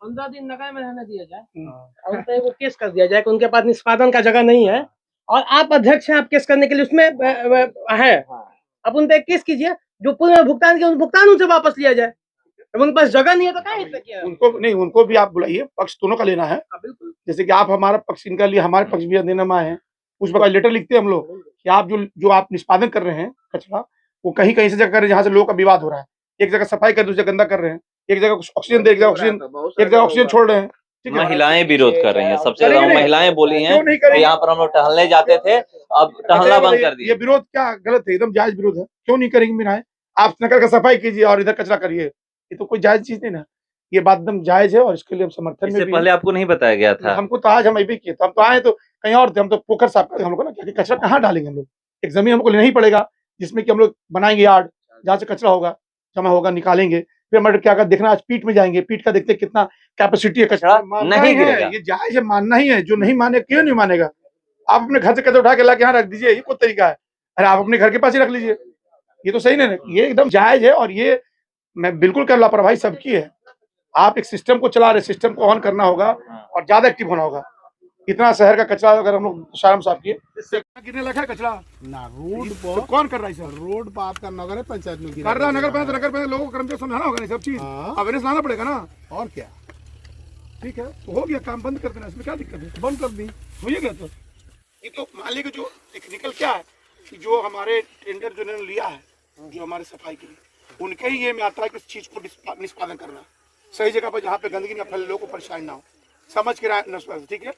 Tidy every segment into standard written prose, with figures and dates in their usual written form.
15 दिन नगर में रहने दिया जाए और उन पे वो केस कर दिया जाए कि उनके पास निष्पादन का जगह नहीं है और आप अध्यक्ष हैं, आप केस करने के लिए उसमें है। आप उन पे केस कीजिए, जो पूर्ण भुगतान किया उस भुगतान उनसे वापस लिया जाए। अब उनके पास जगह नहीं है तो क्या किया? उनको नहीं, उनको भी आप बुलाइए, पक्ष दोनों का लेना है। बिल्कुल, जैसे कि आप हमारा पक्ष इनका लिए, हमारे पक्ष भी देने में आए हैं, उस प्रकार लेटर लिखते हैं हम लोग कि आप जो आप निष्पादन कर रहे हैं कचरा, वो कहीं कहीं से जगह कर रहे हैं जहाँ से लोगों का विवाद हो रहा है। एक जगह सफाई कर, दूसरी जगह गंदा कर रहे हैं, एक जगह ऑक्सीजन दे, एक जगह ऑक्सीजन छोड़ रहे हैं। महिलाएं विरोध कर रही हैं, सबसे ज्यादा महिलाएं बोली हैं कि यहाँ पर हम लोग टहलने जाते थे, अब टहलना बंद कर दिया। ये विरोध क्या गलत है? एकदम जायज विरोध है, क्यों नहीं करेंगे महिलाएं? आप नगर का सफाई कीजिए और इधर कचरा करिए, ये तो कोई जायज चीज नहीं ना। ये बात एकदम जायज है और इसके लिए हम समर्थन में भी। पहले आपको नहीं बताया गया था? हमको तो आज हम भी किए, तो हम तो आए तो कहीं और थे, हम तो पोखर साफ कर हम लोग ना, क्योंकि कचरा कहाँ डालेंगे हम लोग? एक जमीन हमको लेना ही पड़ेगा जिसमें कि हम लोग बनाएंगे यार्ड, जहाँ से कचरा होगा जमा होगा निकालेंगे। फिर हमारे क्या देखना, आज पीठ में जाएंगे, पीठ का देखते कितना कैपेसिटी है कचरा नहीं है। ये जायज है, मानना ही है। जो नहीं माने क्यों नहीं मानेगा? आप अपने घर से कचरा उठा के ला के यहाँ रख दीजिए, ये कोई तरीका है? अरे आप अपने घर के पास ही रख लीजिए, ये तो सही नहीं है। ये एकदम जायज है और ये मैं बिल्कुल कर लापरवाही सबकी है। आप एक सिस्टम को चला रहे, सिस्टम को ऑन करना होगा और ज्यादा एक्टिव होना होगा। इतना शहर का कचरा अगर हम लोग शहर साफ किए, गिरने लगा कचरा ना रोड पर, तो कौन कर रहा है सर? रोड पर आपका नगर पंचायत में कर रहा, नगर पंचायत लोगों को कर्मचारी समझाना होगा, नहीं सब चीज अवेयरनेस लाना पड़ेगा ना। और क्या, ठीक है, तो हो गया काम, बंद कर देना, इसमें क्या दिक्कत है? बंद कर दी, हो गया। तो ये तो मान लीजिए जो टेक्निकल क्या है कि जो हमारे टेंडर जो इन्होंने लिया है, जो हमारे सफाई के लिए, उनके ही ये में आता है कि इस चीज को निष्पादन करना सही जगह पर, जहाँ पे गंदगी ना फैले, लोगों को परेशानी ना हो, समझ के। ठीक है,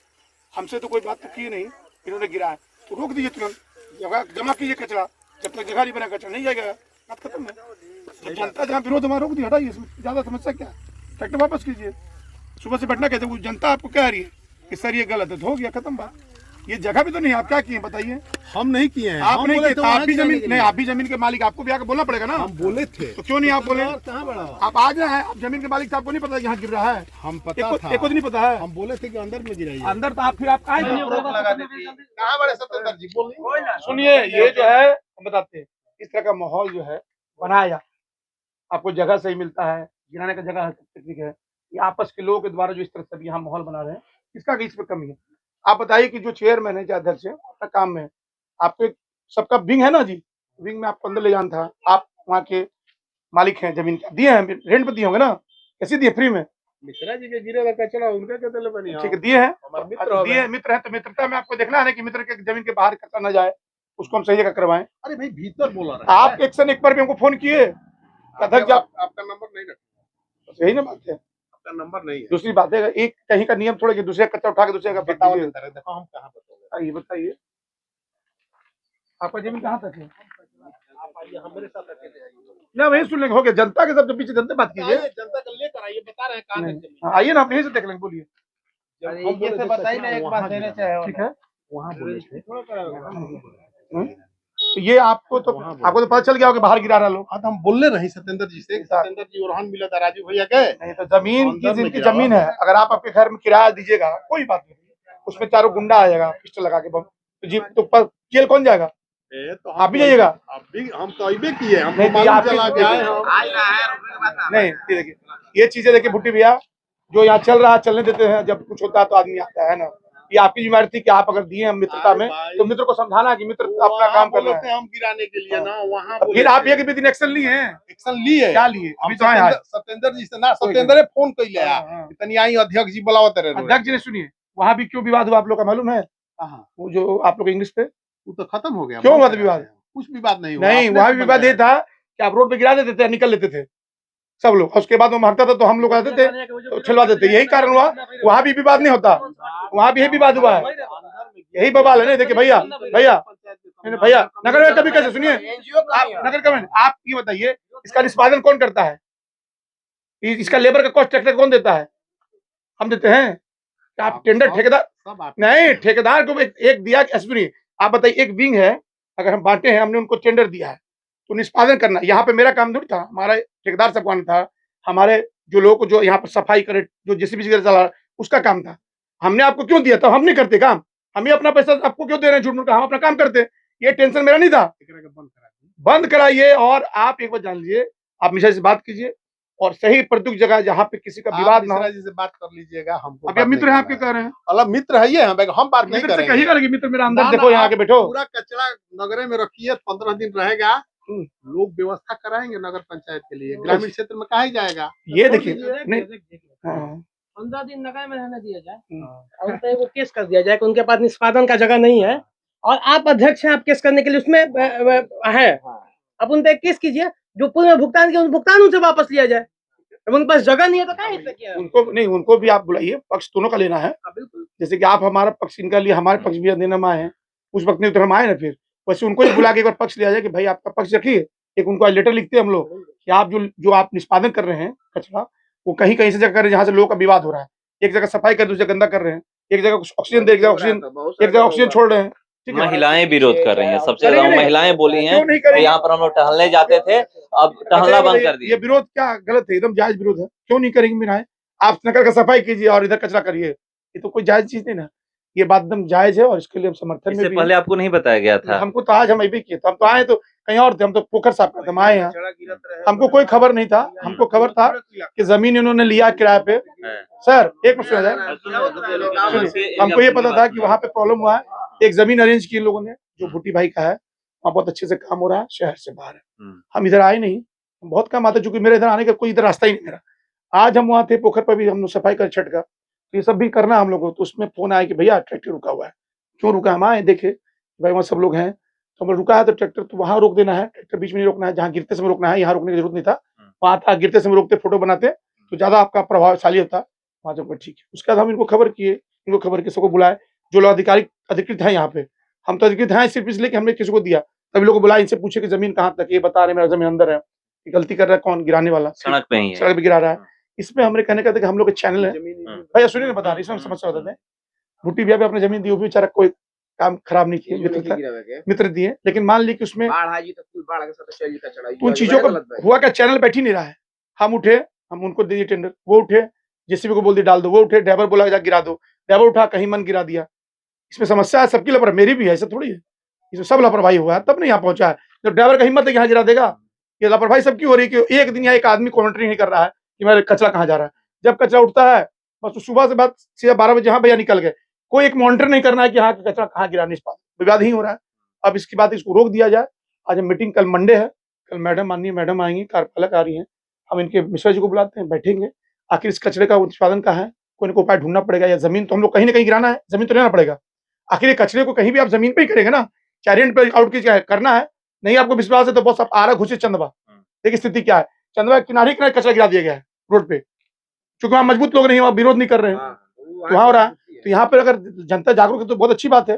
हमसे तो कोई बात तो की नहीं, इन्होंने गिरा है तो रोक दीजिए, तुरंत जगह जमा कीजिए कचरा, जब तक जगह नहीं बना कचरा नहीं जाएगा, बात खत्म है। तो जनता जहाँ विरोध हमारा रोक दी, हटाइए, इसमें ज्यादा समस्या क्या है? ट्रैक्टर वापस कीजिए। सुबह से बैठना कहते, वो जनता आपको कह रही है कि सर ये गलत है, तो हो गया, खत्म बात। ये जगह भी तो नहीं, आप क्या किए बताइए? हम नहीं किए हैं। आप नहीं किए, आप भी जमीन नहीं, आप भी जमीन के मालिक, आपको भी आकर बोलना पड़ेगा ना। हम बोले थे, तो क्यों नहीं आप बोले? कहाँ बड़ा आप आ गए हैं, आप जमीन के मालिक थे, आपको नहीं पता यहाँ गिर रहा है? हम पता था, एक नहीं पता है। हम बोले थे कि अंदर में गिराइए। अंदर तो आप फिर आप कहाँ बड़े सत्येंद्र जी बोलिए। सुनिए, ये जो है हम बताते हैं, इस तरह का माहौल जो है बनाया, आपको जगह सही मिलता है, गिराने का जगह टेक्निक है, ये आपस के लोगों के द्वारा जो इस तरह से यहाँ माहौल बना रहे हैं, इसका इस पर कमी है। आप बताइए कि जो चेयरमैन है, अध्यक्ष है, अपना काम में आपको एक सबका विंग है ना जी, विंग में आपको अंदर ले जाना था, आप वहाँ के मालिक हैं, जमीन दिए हैं, रेंट पे दिए होंगे ना, कैसे दिए? फ्री में। मिश्रा जी के गिरे कचरा उनका क्या तले बनी? ठीक है, दिए हैं, दिए मित्र है, तो मित्रता में आपको देखना है कि मित्र के जमीन के बाहर कचरा न जाए, उसको हम सही जगह करवाएं। अरे भाई भीतर बोला रहा है। आप एक्शन एक बार भी हमको फोन किए, अध्यक्ष आपका नंबर नहीं रखा, यही ना बात है। आपका नंबर नहीं है। दूसरी बात है, एक कहीं का नियम छोड़ के दूसरे कच्चा उठा के दूसरे का बताओ। हम कहाँ बताओगे? ये बताइए, आपका जमीन कहाँ तक है? आप आइए, हमारे साथ अकेले आइए ना, वही सुन लेंगे, हो गया। जनता के सब पीछे जनता बात कीजिए, जनता को लेकर आइए, बता रहे हैं कहाँ है जमीन। आइए ना, आप यहीं से देख लेंगे, बोलिए। ये बताइए ना, एक बात देने चाहे, ठीक है, वहाँ बोले थे। तो ये आपको तो पता चल गया होगा बाहर गिरा रहा लोग। हाँ, तो हम बोले रहे सत्येंद्र जी से, सत्येंद्र जी और मिला था, राजू भैया गए नहीं, तो जमीन की जिनकी जमीन है, अगर आप आपके घर में किराया दीजिएगा, कोई बात नहीं, उसमें चारों गुंडा आ जाएगा पिस्टल लगा के, बम तो जी, तो पर जेल कौन जाएगा? तो आप भी जाइएगा। हम तो अभी किए, हम नहीं, देखिए ये चीजें, देखिए भुट्टी भैया, जो यहाँ चल रहा है चलने देते हैं, जब कुछ होता है तो आदमी आता है ना। ये आपकी जिम्मेदारी थी कि आप अगर दिए हम मित्रता में, तो मित्र को समझाना कि मित्र अपना काम कर रहे हैं, हम गिराने के लिए ना, वहाँ फिर आप ये दिन एक्शन लिए हैं। एक्शन लिए क्या लिए? हम सत्येंद्र जी से ना, सत्येंद्र फोन कर लिया, इतनी आई अध्यक्ष जी बुलावत रहे। अध्यक्ष जी ने सुनिए, वहाँ भी क्यों विवाद हुआ आप लोग का मालूम है? वो जो आप लोग इंग्लिश पे, वो तो खत्म हो गया। क्यों हुआ विवाद? कुछ विवाद नहीं हुआ। नहीं, वहाँ भी विवाद ये था कि आप रोड पे गिरा देते थे, निकल लेते थे सब लोग, उसके बाद वो हटता था तो हम लोग आते थे तो छिलवा देते, यही कारण हुआ। वहाँ भी विवाद नहीं होता, वहाँ भी यही विवाद हुआ है, यही बवाल है। नहीं देखिए भैया, भैया नगर में कभी कैसे, सुनिए नगर में आप ये बताइए, इसका निष्पादन कौन करता है? इसका लेबर का कॉस्ट ट्रैक्टर कौन देता है? हम देते हैं। आप टेंडर ठेकेदार नहीं, ठेकेदार को एक दिया एसपी। आप बताइए, एक विंग है, अगर हम बांटे हैं, हमने उनको टेंडर दिया है तो निष्पादन करना। यहाँ पे मेरा काम थोड़ी था, हमारा ठेकेदार सब काम था, हमारे जो लोग को जो यहाँ पर सफाई करे, जो जेसीबी चला उसका काम था। हमने आपको क्यों दिया था? हम नहीं करते काम, हम ही अपना पैसा आपको क्यों दे रहे हैं झूठ मूठ का? हम अपना काम करते। ये टेंशन मेरा नहीं था, बंद कराइए। और आप एक बार जान लीजिए, आप मिश्रा से बात कीजिए और सही प्रयुक्त जगह जहाँ पे किसी का विवाद ना हो। मिश्रा जी से बात कर लीजिएगा, हमको अभी मित्र हैं आपके कह रहे हैं, अलग मित्र है ये, हम बात नहीं मित्र से करेंगे। कहिएगा, मित्र मेरा अंदर ना, देखो, ना, यहाँ आके बैठो। पूरा कचरा नगरे में रखिए, 15 दिन रहेगा, लोग व्यवस्था कराएंगे नगर पंचायत के लिए, ग्रामीण क्षेत्र में कहा ही जाएगा। ये देखिए नहीं, 15 दिन नगर में रहने दिया जाए और उन पे वो केस कर दिया जाए कि उनके पास निष्पादन का जगह नहीं है और आप अध्यक्ष हैं, आप केस करने के लिए उसमें है, आप उन पे केस कीजिए, जो पूर्ण भुगतान किया उन भुगतान उनसे वापस लिया जाए। अब उनके पास जगह नहीं है तो क्या हिस्सा किया? उनको नहीं, उनको भी आप बुलाइए, पक्ष दोनों का लेना है। बिल्कुल, जैसे कि आप हमारा पक्ष इनका लिए, हमारे पक्ष भी देने में आए हैं, उस वक्त नहीं तो हम आए ना, फिर वैसे उनको ही बुला के एक बार पक्ष लिया जाए कि भाई आपका पक्ष रखिए। एक उनको लेटर लिखते हैं हम लोग कि आप जो आप निष्पादन कर रहे हैं कचरा, वो कहीं कहीं से जगह कर रहे हैं जहाँ से लोगों का विवाद हो रहा है। एक जगह सफाई कर, दूसरी जगह गंदा कर रहे हैं, एक जगह ऑक्सीजन दे, एक जगह ऑक्सीजन छोड़ रहे हैं। महिलाएं विरोध कर रही हैं, सबसे करेंगे ज्यादा नहीं। महिलाएं बोली हैं क्यों नहीं कि करेंगे? यहाँ पर हम लोग टहलने जाते थे, अब टहलना बंद कर ये दिया। विरोध क्या गलत है? एकदम जायज विरोध है, क्यों नहीं करेंगे महिलाएं? आप नगर का सफाई कीजिए और इधर कचरा करिए, ये तो कोई जायज चीज नहीं ना, ये बात एकदम जायज है और इसके लिए हम समर्थन में इससे भी पहले आपको नहीं बताया गया था? हमको तो आज हम भी किए, तो हम तो आए तो कहीं और थे, हम तो पोखर साफ करते, हम आए हैं, हमको कोई खबर नहीं था। हमको खबर था कि जमीन इन्होंने लिया किराए पे। सर एक मिनट सुना जाए, हमको ये पता था कि वहाँ पे प्रॉब्लम हुआ है, एक जमीन अरेंज की इन लोगों ने जो भुट्टी भाई का है, वहाँ बहुत अच्छे से काम हो रहा है, शहर से बाहर है। हम इधर आए नहीं, बहुत कम आते, चूंकि मेरे इधर आने का कोई इधर रास्ता ही नहीं मेरा। आज हम वहाँ थे पोखर पर भी, हम लोग सफाई कर छठ का, ये सब भी करना हम लोग को, तो उसमें फोन आया कि भैया ट्रैक्टर रुका हुआ है। क्यों रुका? हम आए देखे भाई वहाँ सब लोग हैं, तो हम रुका है तो ट्रैक्टर तो वहाँ रोक देना है, ट्रैक्टर बीच में नहीं रोकना है, जहाँ गिरते समय रोकना है, यहाँ रोकने की जरूरत नहीं था। वहाँ था गिरते समय रोकते, फोटो बनाते तो ज्यादा आपका प्रभावशाली होता, वहाँ जो ठीक है। उसके बाद हम इनको खबर किए, इनको खबर किसी को बुलाए, जो लोग अधिकृत है यहाँ पे, हम तो अधिकृत हैं सिर्फ इसलिए कि हमने किसी को दिया, तभी लोग को बुलाया, इनसे पूछे कि जमीन कहाँ तक, ये बता रहे मेरा जमीन अंदर है, गलती कर रहा है कौन? गिराने वाला, सड़क पे ही है, सड़क पे गिरा रहा है। इसमें हमने कहने का था कि हम लोग के चैनल है, भैया सुनिए ना, बता रहे इसमें समस्या बताते हैं। भुट्टी भैया भी अपने जमीन दी, वो भी बेचारा कोई काम खराब नहीं किए, मित्र दिए, लेकिन मान ली कि उसमें उन चीजों को हुआ क्या, चैनल बैठ ही नहीं रहा है। हम उठे, हम उनको दे दिए टेंडर, वो उठे, जेसीबी को बोल दिया डाल दो, वो उठे, ड्राइवर बोला जा गिरा दो, ड्राइवर उठा कहीं मन गिरा दिया। इसमें समस्या है, सबकी लापरवाही, मेरी भी है, ऐसा थोड़ी है, इसमें सब लापरवाही हुआ है, तब नहीं यहाँ पहुंचा है। जब ड्राइवर का हिम्मत है कि यहाँ गिरा देगा, ये लापरवाही सबकी हो रही है कि एक दिन यहाँ एक आदमी कॉमेंट्री नहीं कर रहा है कि मेरा कचरा कहाँ जा रहा है। जब कचरा उठता है बस सुबह से बाद सीधा 12 बजे, हाँ भैया निकल गए, कोई एक मॉनिटर नहीं करना है कि हाँ कचरा कहाँ गिराने, इस बात विवाद ही हो रहा है। अब इसकी बात इसको रोक दिया जाए। आज हम मीटिंग, कल मंडे है, कल मैडम, माननीय मैडम आएंगी, कार्यपालक आ रही हैं, हम इनके मिश्रा जी को बुलाते हैं, बैठेंगे, आखिर इस कचरे का उत्पादन कहाँ है, कोई ना कोई उपाय ढूंढना पड़ेगा। या जमीन तो हम लोग कहीं ना कहीं गिराना है, जमीन तो लेना पड़ेगा। आखिर ये कचरे को कहीं भी आप जमीन पे ही करेंगे ना, चाहे रेंट पे आउट की करना है, नहीं आपको विश्वास है तो बस आप आरा घुसे चंदवा, देखिए स्थिति क्या है, चंदवा किनारे किनारे कचरा गिरा दिया गया है रोड पे, क्योंकि वहाँ मजबूत लोग नहीं, वहाँ विरोध नहीं कर रहे हैं, तो वहाँ हो रहा है। तो यहाँ पर अगर जनता जागरूक है तो बहुत अच्छी बात है,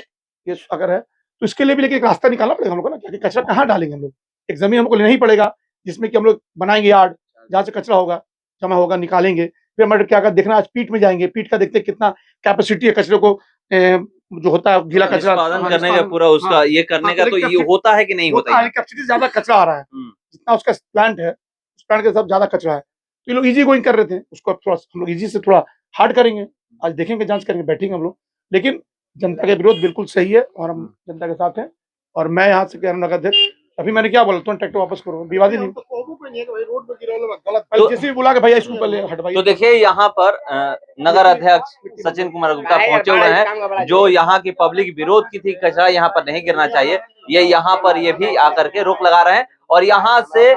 ये अगर है तो इसके लिए भी लेकिन एक रास्ता निकालना पड़ेगा हम लोग को ना, कि कचरा कहाँ डालेंगे हम लोग। एक जमीन हमको लेना ही पड़ेगा जिसमें कि हम लोग बनाएंगे यार्ड, जहाँ से कचरा होगा जमा होगा, निकालेंगे। फिर हमारे क्या देखना, आज पीठ में जाएंगे, पीठ का देखते कितना कैपेसिटी है कचरे को, जो होता है गीला कचरा निष्पादन करने का पूरा उसका ये करने का, तो ये होता है कि नहीं होता है? कैपेसिटी ज्यादा कचरा आ रहा है, जितना उसका प्लांट है उस प्लांट के सब ज्यादा कचरा है, तो ये लोग इजी गोइंग कर रहे थे, उसको अब थोड़ा हम लोग इजी से थोड़ा हार्ड करेंगे। आज देखेंगे, जांच करेंगे, बैठेंगे हम लोग, लेकिन जनता का विरोध बिल्कुल सही है और हम जनता के साथ हैं। और मैं यहाँ से कह रहा हूँ नगर अध्यक्ष, अभी मैंने क्या बोला, तुम ट्रैक्टर वापस करो, विवादी नहीं, गलत जैसे भी बोला कि भैया इसको पहले हटवाइए। तो देखिए यहाँ पर नगर अध्यक्ष सचिन कुमार गुप्ता पहुंचे हुए हैं, जो यहाँ की पब्लिक विरोध की थी, कचरा यहाँ पर नहीं गिरना चाहिए, ये यहाँ पर ये भी आकर के रोक लगा रहे हैं और यहाँ से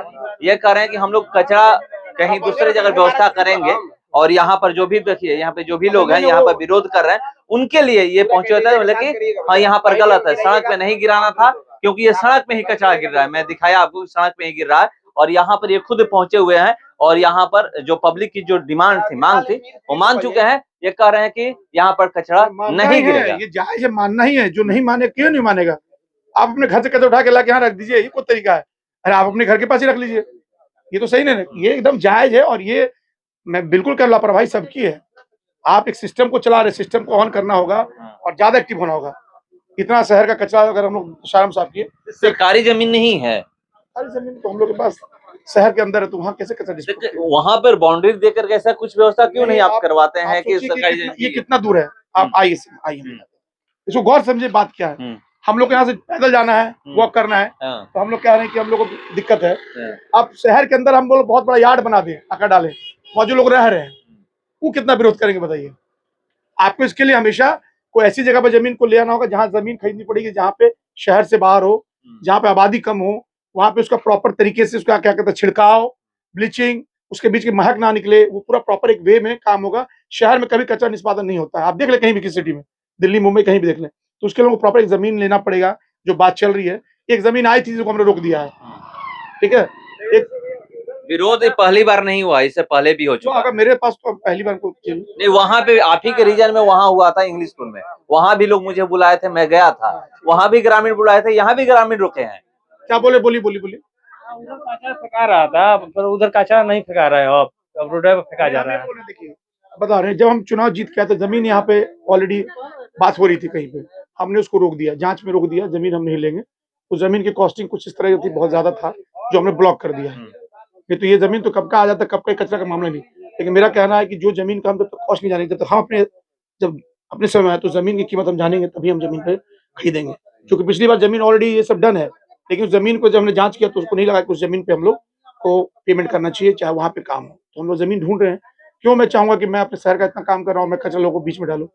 ये कह रहे हैं कि हम लोग कचरा कहीं दूसरे जगह व्यवस्था करेंगे। और यहाँ पर जो भी देखिए, यहाँ पे जो भी लोग हैं यहाँ पर विरोध कर रहे हैं, उनके लिए ये पहुंचे होता है, लेकिन हाँ यहाँ पर गलत है, सड़क पे नहीं गिराना था, क्योंकि ये सड़क में ही कचरा गिर रहा है, मैं दिखाया आपको, सड़क में ही गिर रहा है। और यहाँ पर ये खुद पहुंचे हुए हैं और यहाँ पर जो पब्लिक की जो डिमांड थी, मांग थी, वो मान चुके हैं। ये कह रहे हैं कि यहाँ पर कचरा नहीं गिरेगा। ये जायज है, मानना ही है, जो नहीं माने क्यों नहीं मानेगा। आप अपने घर से कचरा उठा के ला के यहाँ रख दीजिए, ये कोई तरीका है? अरे आप अपने घर के पास ही रख लीजिए, ये तो सही नहीं, ये एकदम जायज है। और ये मैं बिल्कुल कर, लापरवाही सबकी है। आप एक सिस्टम को चला रहे, सिस्टम को ऑन करना होगा और ज्यादा एक्टिव होना होगा। इतना शहर का कचरा अगर हम लोग शाम साफ किए, सरकारी जमीन नहीं है, सारी जमीन तो हम लोग के पास शहर के अंदर है, तो वहाँ कैसे कचरा, वहाँ पर बाउंड्री देकर ऐसा कुछ व्यवस्था क्यों नहीं आप करवाते हैं कि सरकारी ये कितना दूर है? आप आइए, इसको गौर समझे, बात क्या है। हम लोग को यहाँ से पैदल जाना है, वॉक करना है, हाँ, तो हम लोग कह रहे हैं कि हम लोग को दिक्कत है। हाँ। अब शहर के अंदर हम लोग बहुत बड़ा यार्ड बना दें, आकर डालें, वहाँ जो लोग रह रहे हैं वो कितना विरोध करेंगे बताइए। आपको इसके लिए हमेशा कोई ऐसी जगह पर जमीन को ले आना होगा जहाँ जमीन खरीदनी पड़ेगी, जहाँ पे शहर से बाहर हो, जहाँ पे आबादी कम हो, वहाँ पे उसका प्रॉपर तरीके से उसका क्या कहते हैं छिड़काव, ब्लीचिंग, उसके बीच की महक ना निकले, वो पूरा प्रॉपर एक वे में काम होगा। शहर में कभी कचरा निष्पादन नहीं होता है, आप देख ले कहीं भी किसी सिटी में, दिल्ली मुंबई कहीं भी देख लें, तो उसके लिए प्रॉपर एक जमीन लेना पड़ेगा। जो बात चल रही है, एक जमीन आई थी जिसको हमने रोक दिया है, ठीक है। एक विरोध ये पहली बार नहीं हुआ, इससे पहले भी हो तो चुका। अगर मेरे पास तो पहली बार को नहीं, वहां पे आप ही के रीजन में वहां हुआ था, इंग्लिश स्कूल में, वहां भी लोग मुझे बुलाए थे, मैं गया था, वहां भी ग्रामीण बुलाए थे, यहाँ भी ग्रामीण रुके हैं। क्या बोले, बोली बोली बोली उधर कचरा फेंका रहा था, पर उधर कचरा नहीं फेंका रहा है, अब रोड पे फेंका जा रहा है। देखिए बता रहे हैं, जब हम चुनाव जीत के आए थे जमीन यहाँ पे ऑलरेडी बात हो रही थी कहीं पे, हमने उसको रोक दिया, जांच में रोक दिया, जमीन हम नहीं लेंगे। उस जमीन की कॉस्टिंग कुछ इस तरह की थी, बहुत ज्यादा था, जो हमने ब्लॉक कर दिया है। नहीं तो ये जमीन तो कब का आ जाता, कब का कचरा का मामला नहीं। लेकिन मेरा कहना है कि जो जमीन का हम जब तक कॉस्ट नहीं जानेंगे, जब तक हम जब अपने समय आए तो जमीन की कीमत हम जानेंगे, तभी हम जमीन पे खरीदेंगे। क्योंकि पिछली बार जमीन ऑलरेडी ये सब डन है, लेकिन उस जमीन को जब हमने जांच किया तो उसको नहीं लगा कि उस जमीन पे हम लोग को पेमेंट करना चाहिए, चाहे वहाँ पे काम हो। तो हम लोग जमीन ढूंढ रहे हैं। क्यों मैं चाहूंगा कि मैं अपने शहर का इतना काम कर रहा हूँ, मैं कचरा लोगों को बीच में डालूं,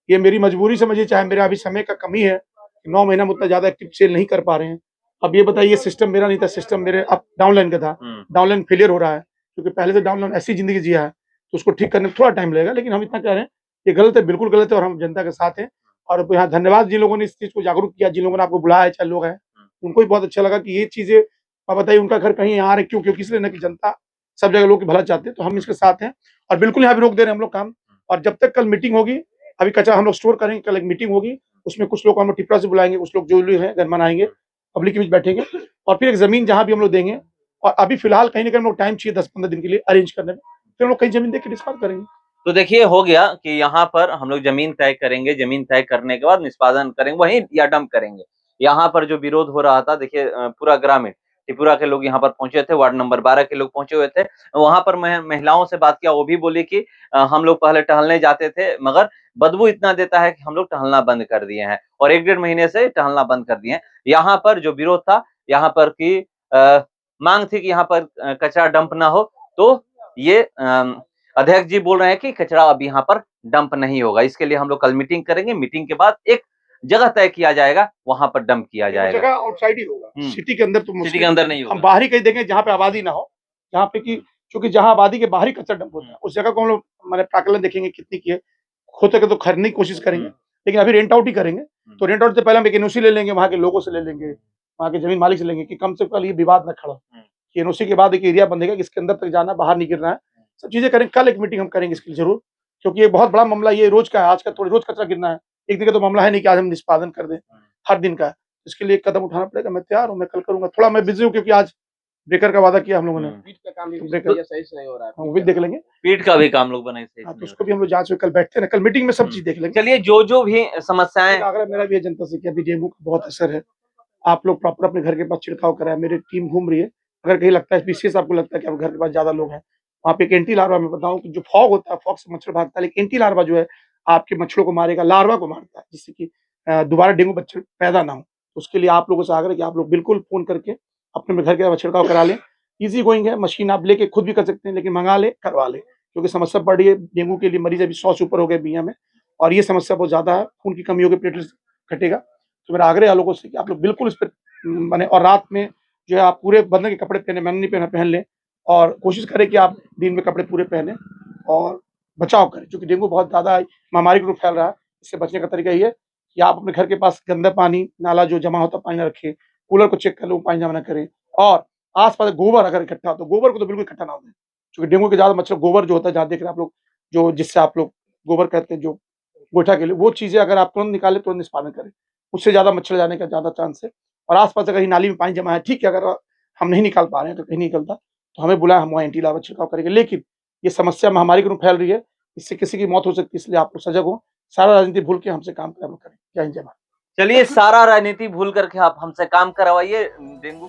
ये मेरी मजबूरी समझिए, चाहे मेरा अभी समय का कमी है, 9 महीना में उतना ज्यादा एक्टिव सेल नहीं कर पा रहे हैं। अब ये बताइए, सिस्टम मेरा नहीं था, सिस्टम मेरे अब डाउनलाइन का था, डाउनलाइन फेलियर हो रहा है, क्योंकि पहले से डाउनलाइन ऐसी जिंदगी जिया है, तो उसको ठीक करने में थोड़ा टाइम लगेगा। लेकिन हम इतना कह रहे हैं, ये गलत है, बिल्कुल गलत है, और हम जनता के साथ हैं। और यहाँ धन्यवाद जिन लोगों ने इस चीज को जागरूक किया, जिन लोगों ने आपको बुलाया है, चाहे लोग हैं, उनको भी बहुत अच्छा लगा कि ये चीजें आप बताइए, उनका घर कहीं यहाँ रहे, क्यों? क्योंकि इसलिए ना कि जनता सब जगह लोग भला चाहते हैं, तो हम इसके साथ हैं। और बिल्कुल यहाँ भी रोक दे रहे हैं हम लोग काम। और जब तक कल मीटिंग होगी, अभी कचरा हम लोग स्टोर करेंगे, कल एक मीटिंग होगी, उसमें कुछ लोग हम लोग टिपरा से बुलाएंगे, कुछ लोग जो लोग हैं गनमान आएंगे, पब्लिक के बीच बैठेंगे, और फिर एक जमीन जहाँ भी हम लोग देंगे। और अभी फिलहाल कहीं ना कहीं हम लोग टाइम चाहिए 10-15 दिन के लिए अरेंज करने में, फिर हम लोग कहीं जमीन देख के डिस्कस करेंगे। तो देखिए, हो गया कि यहाँ पर हम लोग जमीन तय करेंगे, जमीन तय करने के बाद निष्पादन करेंगे, वहीं या डंप करेंगे। यहाँ पर जो विरोध हो रहा था, देखिए पूरा ग्रामीण त्रिपुरा के लोग यहाँ पर पहुंचे थे, वार्ड नंबर 12 के लोग पहुंचे हुए थे। वहां पर महिलाओं से बात किया, वो भी बोली कि हम लोग पहले टहलने जाते थे, मगर बदबू इतना देता है कि हम लोग टहलना बंद कर दिए हैं, और 1-1.5 महीने से टहलना बंद कर दिए हैं। यहाँ पर जो विरोध था, यहाँ पर की मांग थी कि यहाँ पर कचरा डंप ना हो, तो ये अध्यक्ष जी बोल रहे हैं कि कचरा अब यहाँ पर डंप नहीं होगा। इसके लिए हम लोग कल मीटिंग करेंगे, मीटिंग के बाद एक जगह तय किया जाएगा, वहां पर डंप किया जाएगा। जगह आउटसाइड ही होगा, सिटी के अंदर तो सिटी के अंदर नहीं होगा, हम बाहर ही कहीं देंगे जहाँ पे आबादी ना हो, जहाँ पे कि क्योंकि जहाँ आबादी के बाहर ही कचरा डंप होता है, उस जगह को हम लोग मैंने प्राकलन देखेंगे कितनी की है, हो सके तो खरीदने की कोशिश करेंगे, लेकिन अभी रेंट आउट ही करेंगे। तो रेंट आउट से पहले हम एक एनओसी ले लेंगे, वहाँ के लोगों से ले लेंगे, वहाँ के जमीन मालिक से लेंगे, कि कम से कम ये विवाद न खड़ा। एनओसी के बाद एक एरिया बंधेगा कि इसके अंदर तक जाना, बाहर नहीं गिरना है, सब चीजें करेंगे। कल एक मीटिंग हम करेंगे इसके लिए जरूर, क्योंकि ये बहुत बड़ा मामला, ये रोज का है, आज का थोड़ी रोज कचरा गिरना है, एक दिन का तो मामला है नहीं कि आज हम निष्पादन कर दें, हर दिन का है। इसके लिए कदम उठाना पड़ेगा। मैं तैयार हूँ, मैं कल करूंगा। थोड़ा मैं बिजी हूँ क्योंकि आज ब्रेकर का वादा किया हम लोगों ने, पीठ का काम भी ब्रेकर सही से नहीं हो रहा है, वो भी देख लेंगे, पीठ का भी काम लोग बनाए थे, तो उसको भी हम लोग जांच में कल बैठते हैं, कल मीटिंग में सब चीज देख लेंगे। चलिए, जो भी समस्याएं, आग्रह मेरा भी है जनता से कि अभी डेंगू का बहुत असर है, आप लोग प्रॉपर अपने घर के पास छिड़काव कराएं। मेरी टीम घूम रही है, अगर कहीं लगता है विशेष आपको लगता है कि आपके घर के पास ज्यादा लोग हैं, वहाँ पे एक एंटी लार्वा, मैं बताऊं कि जो फॉग होता है, फॉग से मच्छर भागता है, लेकिन एंटी लार्वा जो है आपके मच्छरों को मारेगा, लार्वा को मारता है, जिससे कि दोबारा डेंगू बच्चे पैदा ना हो। उसके लिए आप लोगों से आग्रह कि आप लोग बिल्कुल फोन करके अपने घर के छिड़काव करा लें। इजी गोइंग है, मशीन आप लेके खुद भी कर सकते हैं, लेकिन मंगा ले, करवा ले, क्योंकि समस्या बढ़ रही है डेंगू के लिए। मरीज अभी 100 से ऊपर हो गए बिया में, और ये समस्या बहुत ज्यादा है, खून की कमी होगी, प्लेटलेट्स घटेगा। तो मेरा आग्रह है लोगों से कि आप लोग बिल्कुल इस पर बने, और रात में जो है आप पूरे बदन के कपड़े पहने, मैंने नहीं पहन लें, और कोशिश करें कि आप दिन में कपड़े पूरे पहने और बचाव करें, क्योंकि डेंगू बहुत ज्यादा महामारी के रूप फैल रहा है। इससे बचने का तरीका ये है कि आप अपने घर के पास गंदा पानी, नाला जो जमा होता पानी ना रखें, कूलर को चेक कर लो, पानी जमा ना करें, और आसपास गोबर अगर इकट्ठा हो तो गोबर को तो बिल्कुल इकट्ठा ना होने, क्योंकि डेंगू के ज्यादा मच्छर गोबर जो होता है, जहाँ देख रहे हैं आप लोग, जो जिससे आप लोग गोबर कहते हैं, जो गोइठा के लिए, वो चीजें अगर आप तुरंत निकालें, तुरंत निष्पादन करें, उससे ज्यादा मच्छर जाने का ज्यादा चांस है। और आसपास अगर नाली में पानी जमा है, ठीक है, अगर हम नहीं निकाल पा रहे हैं तो कहीं नहीं निकलता, तो हमें बुलाए, हम वहाँ एंटी लार्वा छिड़काव करेंगे। लेकिन ये समस्या महामारी के रूप फैल रही है, इससे किसी की मौत हो सकती है, इसलिए आप लोग सजग हो, सारा राजनीति भूल के हमसे काम करें। जय हिंद, जय भारत। चलिए, सारा राजनीति भूल करके आप हमसे काम करवाइए। डेंगू